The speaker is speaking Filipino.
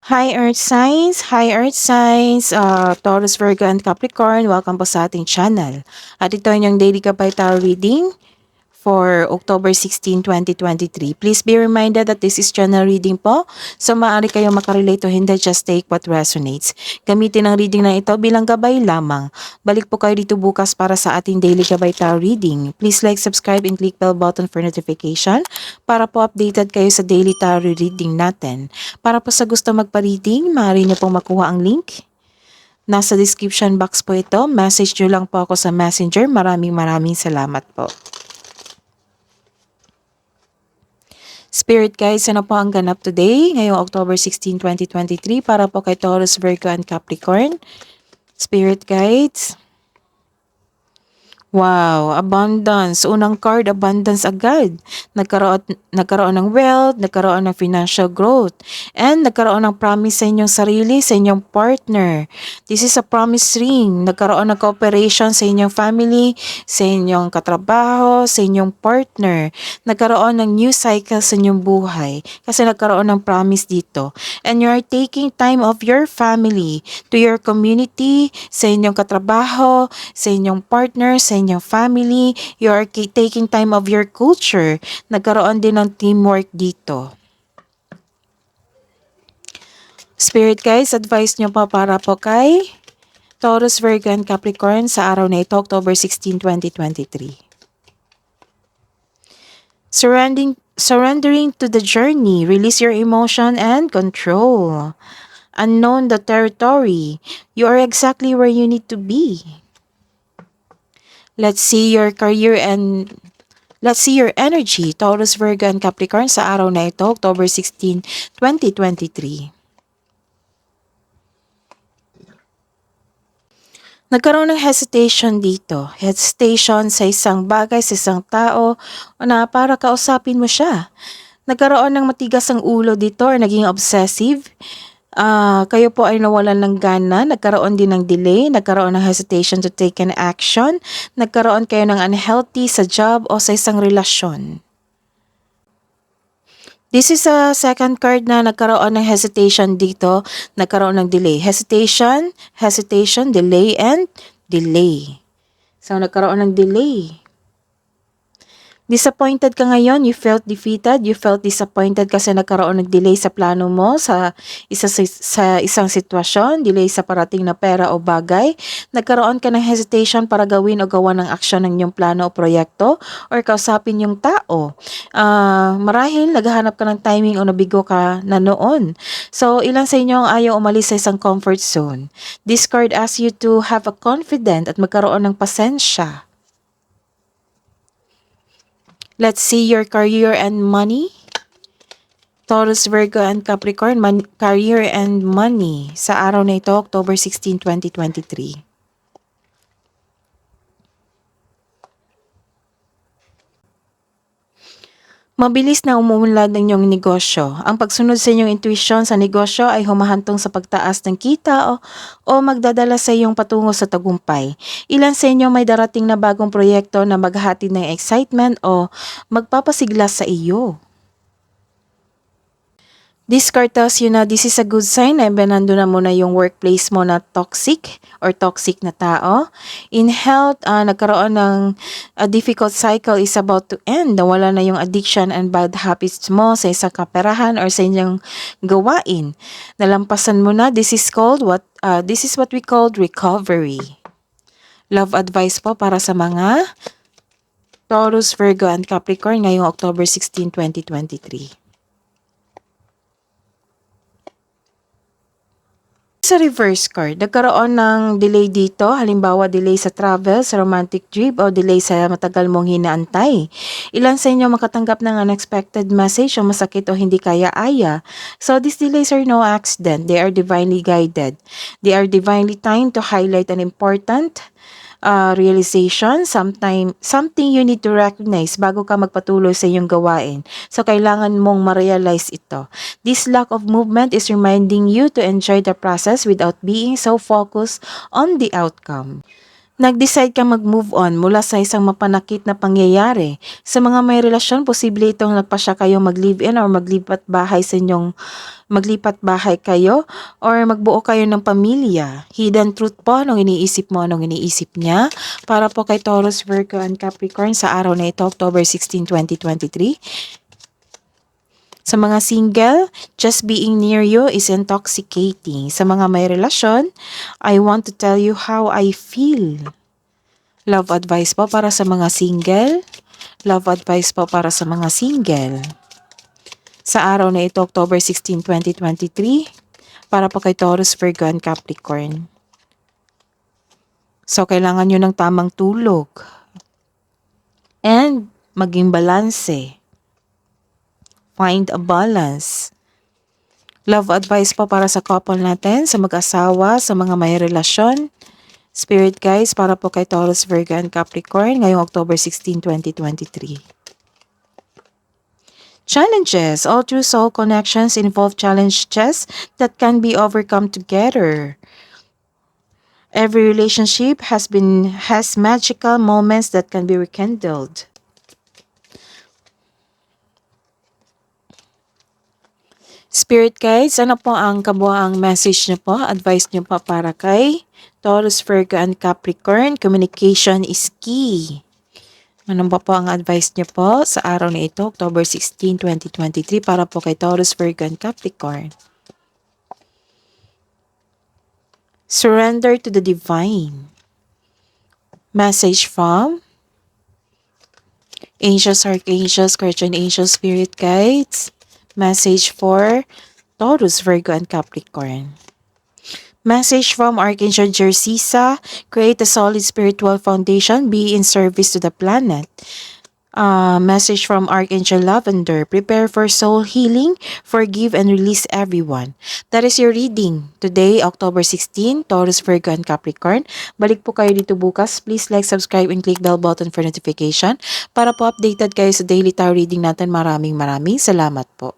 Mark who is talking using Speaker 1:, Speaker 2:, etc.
Speaker 1: Hi Earth Signs, Taurus, Virgo, and Capricorn. Welcome po sa ating channel. At ito yung daily Gabay Tarot reading for October 16, 2023. Please be reminded that this is channel reading po. So maaari kayong makarelate o hindi, just take what resonates. Gamitin ang reading na ito bilang gabay lamang. Balik po kayo dito bukas para sa ating daily Gabay Tarot reading. Please like, subscribe, and click bell button for notification para po updated kayo sa daily tarot reading natin. Para po sa gusto magpa-reading, maaari niyo pong makuha ang link. Nasa description box po ito. Message nyo lang po ako sa messenger. Maraming salamat po. Spirit guides, ano po ang ganap today, ngayong October 16, 2023, para po kay Taurus, Virgo, and Capricorn? Spirit guides. Wow, abundance. Unang card, abundance agad. Nagkaroon ng wealth, nagkaroon ng financial growth, and nagkaroon ng promise sa inyong sarili, sa inyong partner. This is a promise ring. Nagkaroon ng cooperation sa inyong family, sa inyong katrabaho, sa inyong partner. Nagkaroon ng new cycle sa inyong buhay kasi nagkaroon ng promise dito. And you are taking time of your family, to your community, sa inyong katrabaho, sa inyong partner, sa inyong family. You are taking time of your culture. Nagkaroon din ng teamwork dito. Spirit guys, advice nyo pa para po kay Taurus, Virgo, and Capricorn sa araw na ito, October 16, 2023. Surrendering to the journey. Release your emotion and control. Unknown the territory. You are exactly where you need to be. Let's see your career and let's see your energy, Taurus, Virgo, and Capricorn sa araw na ito, October 16, 2023. Nagkaroon ng hesitation dito. Hesitation sa isang bagay, sa isang tao, na para kausapin mo siya. Nagkaroon ng matigas ang ulo dito or naging obsessive. Kayo po ay nawalan ng gana, nagkaroon din ng delay, nagkaroon ng hesitation to take an action, nagkaroon kayo ng unhealthy sa job o sa isang relasyon. This is a second card na nagkaroon ng hesitation dito, nagkaroon ng delay. Hesitation, delay, and delay. So, nagkaroon ng delay. Disappointed ka ngayon, you felt defeated, you felt disappointed kasi nagkaroon ng delay sa plano mo sa isang sitwasyon, delay sa parating na pera o bagay. Nagkaroon ka ng hesitation para gawin o gawa ng aksyon ng iyong plano o proyekto or kausapin yung tao. Marahil naghahanap ka ng timing o nabigo ka na noon. So, ilan sa inyo ang ayaw umalis sa isang comfort zone? This card asks you to have a confident at magkaroon ng pasensya. Let's see your career and money. Taurus, Virgo, and Capricorn, career and money sa araw na ito, October 16, 2023. Mabilis na umuunlad ng inyong negosyo. Ang pagsunod sa inyong intuition sa negosyo ay humahantong sa pagtaas ng kita o magdadala sa iyong patungo sa tagumpay. Ilan sa inyo may darating na bagong proyekto na maghahatid ng excitement o magpapasigla sa iyo. This card tells you na this is a good sign na nando na muna yung workplace mo na toxic na tao. In health, nagkaroon ng a difficult cycle is about to end. Nawala na yung addiction and bad habits mo sa isang kaperahan or sa inyong gawain. Nalampasan mo na. This is what we called recovery. Love advice po para sa mga Taurus, Virgo, and Capricorn ngayong October 16, 2023. Sa reverse card, nagkaroon ng delay dito, halimbawa delay sa travel, sa romantic trip, o delay sa matagal mong hinaantay. Ilan sa inyo makatanggap ng unexpected message o masakit o hindi kaya-aya. So these delays are no accident. They are divinely guided. They are divinely timed to highlight an important realization, something you need to recognize bago ka magpatuloy sa iyong gawain. So, kailangan mong ma-realize ito. This lack of movement is reminding you to enjoy the process without being so focused on the outcome. Nag-decide kang mag-move on mula sa isang mapanakit na pangyayari. Sa mga may relasyon, posible itong nagpasya kayong mag-live-in or maglipat bahay kayo or magbuo kayo ng pamilya. Hidden truth po, anong iniisip mo, anong iniisip niya. Para po kay Taurus, Virgo, and Capricorn sa araw na ito, October 16, 2023. Sa mga single, just being near you is intoxicating. Sa mga may relasyon, I want to tell you how I feel. Love advice po para sa mga single. Love advice po para sa mga single. Sa araw na ito, October 16, 2023, para po kay Taurus, Virgo, and Capricorn. So, kailangan nyo ng tamang tulog. And, maging balanse. Find a balance. Love advice po para sa couple natin, sa mag-asawa, sa mga may relasyon. Spirit guides para po kay Taurus, Virgo, and Capricorn ngayong October 16, 2023. Challenges. All true soul connections involve challenges that can be overcome together. Every relationship has magical moments that can be rekindled. Spirit guides, ano po ang kabuuang message niyo po, advice niyo po para kay Taurus, Virgo, and Capricorn? Communication is key. Ano ba po ang advice niyo po sa araw na ito, October 16, 2023, para po kay Taurus, Virgo, and Capricorn? Surrender to the divine. Message from angels, archangels, guardian angels, spirit guides. Message for Taurus, Virgo, and Capricorn. Message from Archangel Jersisa, create a solid spiritual foundation, be in service to the planet. Message from Archangel Lavender, prepare for soul healing, forgive and release everyone. That is your reading today, October 16, Taurus, Virgo, and Capricorn. Balik po kayo dito bukas. Please like, subscribe, and click bell button for notification para po updated kayo sa daily tarot reading natin. Maraming salamat po.